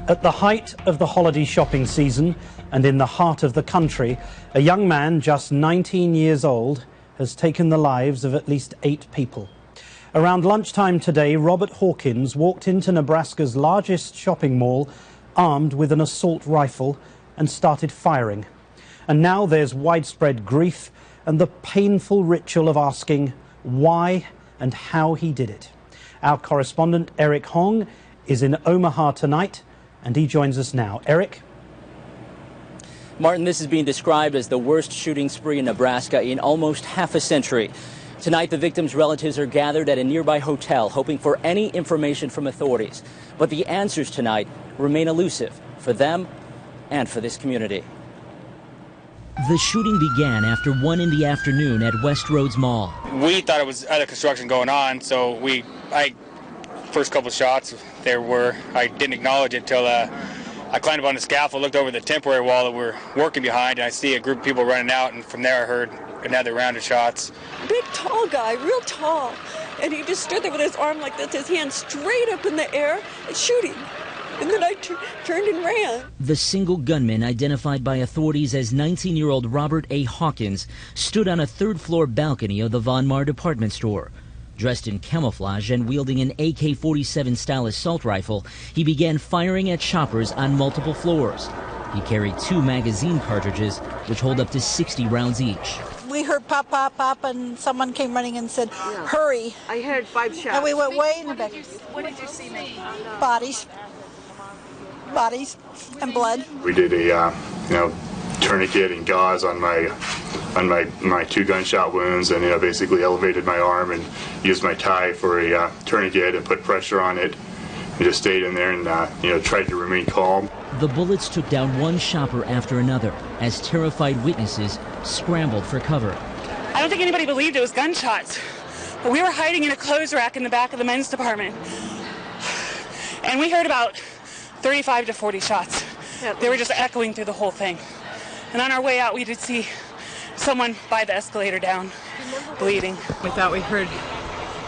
At the height of the holiday shopping season and in the heart of the country, a young man just 19 years old has taken the lives of at least 8 people. Around lunchtime today, Robert Hawkins walked into Nebraska's largest shopping mall armed with an assault rifle and started firing. And now there's widespread grief and the painful ritual of asking why and how he did it. Our correspondent Eric Hong is in Omaha tonight, and he joins us now. Eric? Martin, this is being described as the worst shooting spree in Nebraska in almost half a century. Tonight, the victims' relatives are gathered at a nearby hotel, hoping for any information from authorities. But the answers tonight remain elusive for them and for this community. The shooting began after 1 in the afternoon at Westroads Mall. We thought it was other construction going on, so first couple shots I didn't acknowledge it till I climbed up on the scaffold, looked over the temporary wall that we're working behind, and I see a group of people running out, and from there I heard another round of shots. Big, tall guy, real tall, and he just stood there with his arm like this, his hand straight up in the air, and shooting. And then I turned and ran. The single gunman, identified by authorities as 19-year-old Robert A. Hawkins, stood on a third-floor balcony of the Maur department store. Dressed in camouflage and wielding an AK-47 style assault rifle, he began firing at shoppers on multiple floors. He carried 2 magazine cartridges, which hold up to 60 rounds each. We heard pop, pop, pop, and someone came running and said, hurry. I heard 5 shots. And we went way in the back. What did you see, mate? Bodies and blood. We did a tourniquet and gauze on my 2 gunshot wounds, and basically elevated my arm and used my tie for a tourniquet and put pressure on it. And just stayed in there and tried to remain calm. The bullets took down one shopper after another as terrified witnesses scrambled for cover. I don't think anybody believed it was gunshots, but we were hiding in a clothes rack in the back of the men's department, and we heard about 35 to 40 shots. They were just echoing through the whole thing. And on our way out, we did see someone by the escalator down, bleeding. We thought we heard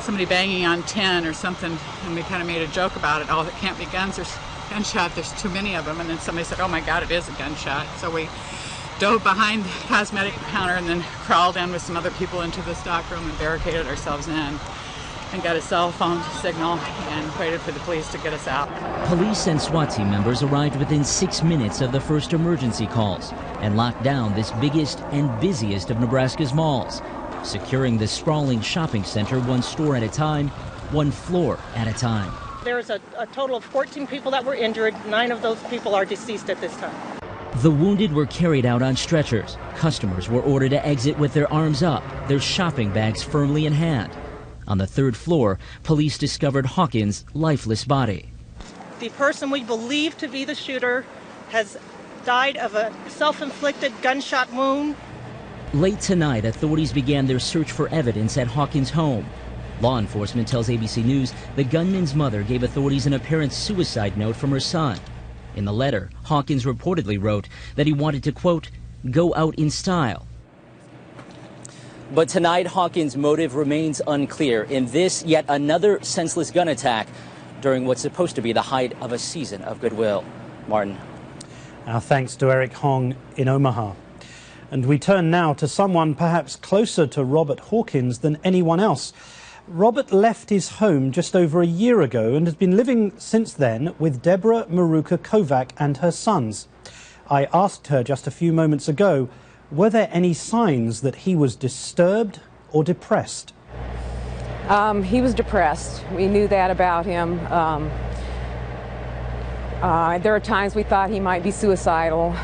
somebody banging on tin or something, and we kind of made a joke about it. Oh, it can't be guns or gunshot, there's too many of them. And then somebody said, oh my God, it is a gunshot. So we dove behind the cosmetic counter and then crawled in with some other people into the stock room and barricaded ourselves in and got a cell phone signal and waited for the police to get us out. Police and SWAT team members arrived within 6 minutes of the first emergency calls and locked down this biggest and busiest of Nebraska's malls, securing the sprawling shopping center 1 store at a time, 1 floor at a time. There's a total of 14 people that were injured. 9 of those people are deceased at this time. The wounded were carried out on stretchers. Customers were ordered to exit with their arms up, their shopping bags firmly in hand. On the 3rd floor, police discovered Hawkins' lifeless body. The person we believe to be the shooter has died of a self-inflicted gunshot wound. Late tonight, authorities began their search for evidence at Hawkins' home. Law enforcement tells ABC News the gunman's mother gave authorities an apparent suicide note from her son. In the letter, Hawkins reportedly wrote that he wanted to, quote, go out in style. But tonight, Hawkins' motive remains unclear in this yet another senseless gun attack during what's supposed to be the height of a season of goodwill. Martin. Our thanks to Eric Hong in Omaha. And we turn now to someone perhaps closer to Robert Hawkins than anyone else. Robert left his home just over a year ago and has been living since then with Deborah Maruka Kovac and her sons. I asked her just a few moments ago, were there any signs that he was disturbed or depressed? He was depressed. We knew that about him. There are times we thought he might be suicidal.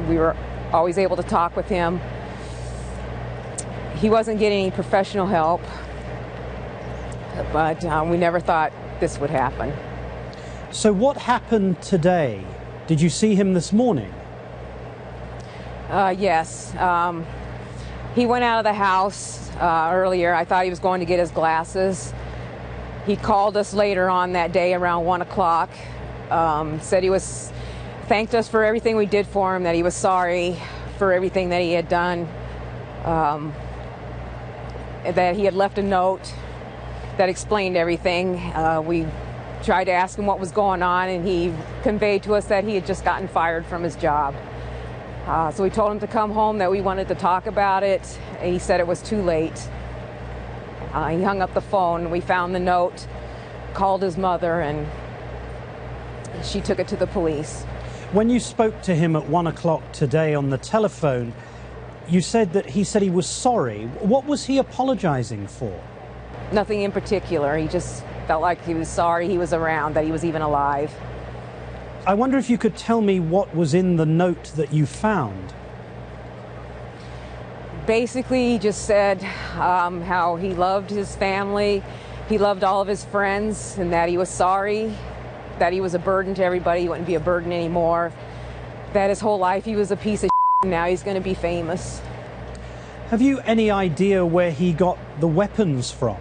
We were always able to talk with him. He wasn't getting any professional help, but we never thought this would happen. So what happened today? Did you see him this morning? Yes. He went out of the house earlier. I thought he was going to get his glasses. He called us later on that day around 1 o'clock. Said thanked us for everything we did for him, that he was sorry for everything that he had done, that he had left a note that explained everything. We tried to ask him what was going on, and he conveyed to us that he had just gotten fired from his job. So we told him to come home, that we wanted to talk about it, and he said it was too late. He hung up the phone. We found the note, called his mother, and she took it to the police. When you spoke to him at 1 o'clock today on the telephone, you said that he said he was sorry. What was he apologizing for? Nothing in particular. He just felt like he was sorry he was around, that he was even alive. I wonder if you could tell me what was in the note that you found. Basically, he just said how he loved his family, he loved all of his friends, and that he was sorry, that he was a burden to everybody, he wouldn't be a burden anymore, that his whole life he was a piece of and now he's going to be famous. Have you any idea where he got the weapons from?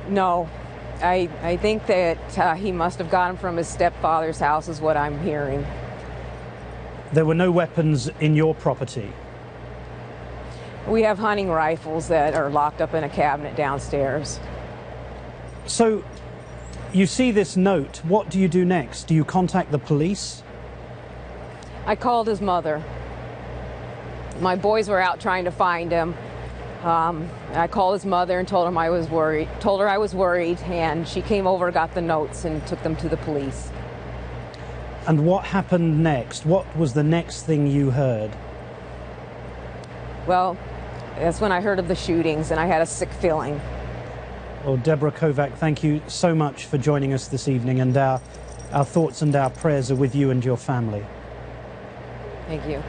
No. I think that he must have got them from his stepfather's house, is what I'm hearing. There were no weapons in your property? We have hunting rifles that are locked up in a cabinet downstairs. So, you see this note, what do you do next? Do you contact the police? I called his mother. My boys were out trying to find him. I called his mother and told her I was worried, and she came over, got the notes, and took them to the police. And what happened next? What was the next thing you heard? Well, that's when I heard of the shootings, and I had a sick feeling. Well, Deborah Kovac, thank you so much for joining us this evening, and our thoughts and our prayers are with you and your family. Thank you.